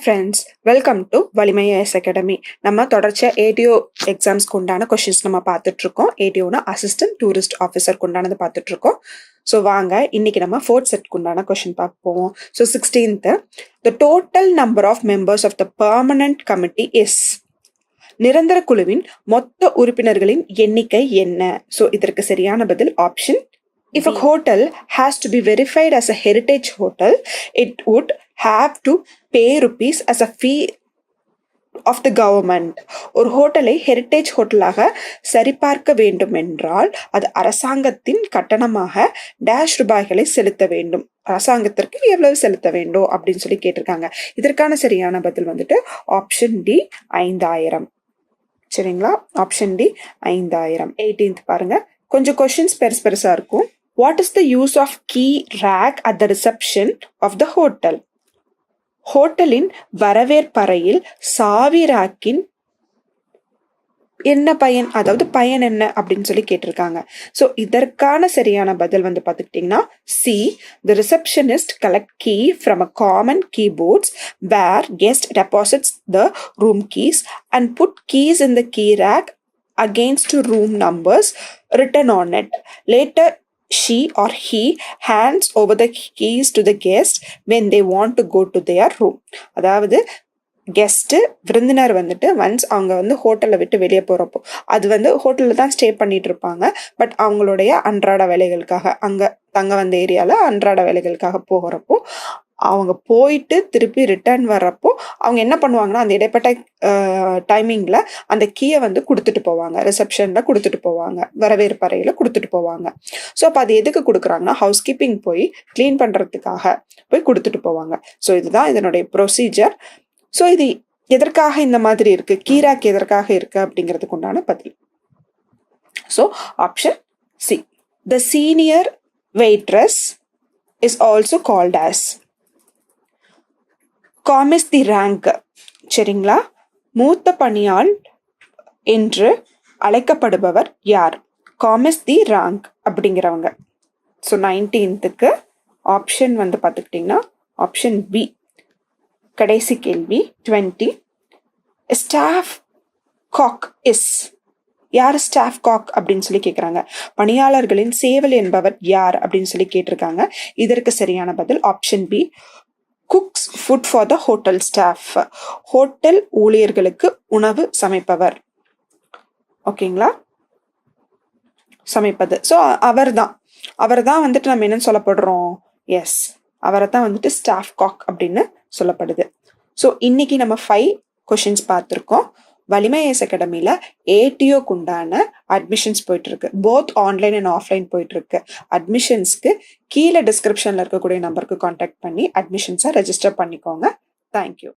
Friends, welcome to வலிமை IAS academy. நம்ம தொடர்ச்சியாக ஏடிஓ எக்ஸாம்ஸ்க்கு உண்டான கொஷின்ஸ் நம்ம பார்த்துட்ருக்கோம். ஏடிஓனா அசிஸ்டன்ட் டூரிஸ்ட் ஆஃபீஸருக்கு உண்டானது பார்த்துட்ருக்கோம். ஸோ வாங்க இன்னைக்கு நம்ம ஃபோர்த் செட்க்கு உண்டான கொஷின் பார்ப்போம். So 16th, the total number of members of the permanent committee is. நிரந்தர குழுவின் மொத்த உறுப்பினர்களின் எண்ணிக்கை என்ன? ஸோ இதற்கு சரியான பதில் option. If a hotel has to be verified as a heritage hotel, it would have to pay rupees as a fee of the government. ஒரு ஹோட்டலை ஹெரிட்டேஜ் ஹோட்டலாக சரிபார்க்க வேண்டும் என்றால் அது அரசாங்கத்தின் கட்டணமாக டேஷ் ரூபாய்களை செலுத்த வேண்டும். அரசாங்கத்திற்கு எவ்வளவு செலுத்த வேண்டும் அப்படின்னு சொல்லி கேட்டிருக்காங்க. இதற்கான சரியான பதில் வந்துட்டு ஆப்ஷன் டி 5000. சரிங்களா? Option D 5000. 18th பாருங்க, கொஞ்சம் கொஸ்டின்ஸ் பெருசா இருக்கும். What is the use of key rack at the reception of the hotel? ஹோட்டலின் வரவேற்பறையில் சாவி ராக்கின் என்ன பயன், அதாவது பயன் என்ன அப்படின்னு சொல்லி கேட்டிருக்காங்க. ஸோ இதற்கான சரியான பதில் வந்து பார்த்துக்கிட்டிங்கன்னா C. The receptionist collect key from a common keyboards where guest deposits the room keys and put keys in the key rack against room numbers written on it. Later she or he hands over the keys to the guest when they want to go to their room. அதாவது guest விருந்தினர் வந்துட்டு once அவங்க வந்து ஹோட்டலை விட்டு வெளியே போகிறப்போ, அது வந்து ஹோட்டலில் தான் ஸ்டே பண்ணிட்டு இருப்பாங்க. பட் அவங்களுடைய அன்றாட வேலைகளுக்காக அங்கே தங்க வந்த ஏரியாவில் அன்றாட வேலைகளுக்காக போகிறப்போ, அவங்க போயிட்டு திருப்பி ரிட்டர்ன் வர்றப்போ அவங்க என்ன பண்ணுவாங்கன்னா அந்த இடைப்பட்ட டைமிங்கில் அந்த கீயை வந்து கொடுத்துட்டு போவாங்க, ரிசப்ஷனில் கொடுத்துட்டு போவாங்க, வரவேற்பறையில் கொடுத்துட்டு போவாங்க. ஸோ அப்போ அது எதுக்கு கொடுக்குறாங்கன்னா ஹவுஸ் கீப்பிங் போய் க்ளீன் பண்ணுறதுக்காக போய் கொடுத்துட்டு போவாங்க. ஸோ இதுதான் இதனுடைய ப்ரொசீஜர். ஸோ இது எதற்காக இந்த மாதிரி இருக்குது, கீராக் எதற்காக இருக்குது அப்படிங்கிறதுக்கு உண்டான பதில். So option C. The senior waitress is also called as. Commis de rang. சரிங்களா? மூத்த பணியாள் என்று அழைக்கப்படுபவர் யார்? காமிஸ் தி ரேங்க் அப்படிங்கிறவங்க. ஸோ 19th ஆப்ஷன் வந்து பார்த்துக்கிட்டிங்கன்னா ஆப்ஷன் பி. கடைசி கேள்வி 20. Staff cook is. யார் ஸ்டாஃப் காக் அப்படின்னு சொல்லி கேட்குறாங்க. பணியாளர்களின் சேவல் என்பவர் யார் அப்படின்னு சொல்லி கேட்டிருக்காங்க. இதற்கு சரியான பதில் option B. Cooks food for the hotel staff. Hotel ஊழியர்களுக்கு உணவு சமைப்பவர். ஓகேங்களா? சமைப்பது. ஸோ அவர் தான் வந்துட்டு நம்ம என்னன்னு சொல்லப்படுறோம்? எஸ், அவரை தான் வந்துட்டு ஸ்டாஃப் காக் அப்படின்னு சொல்லப்படுது. ஸோ இன்னைக்கு நம்ம 5 கொஷின்ஸ் பார்த்துருக்கோம். வலிமை ஐஏஎஸ் அகாடமியில் ஏடிஓக்கு உண்டான அட்மிஷன்ஸ் போயிட்டுருக்கு. போத் ஆன்லைன் அண்ட் ஆஃப்லைன் போயிட்டுருக்கு. அட்மிஷன்ஸ்க்கு கீழே டிஸ்கிரிப்ஷனில் இருக்கக்கூடிய நம்பருக்கு காண்டாக்ட் பண்ணி அட்மிஷன்ஸை ரெஜிஸ்டர் பண்ணிக்கோங்க. தேங்க்யூ.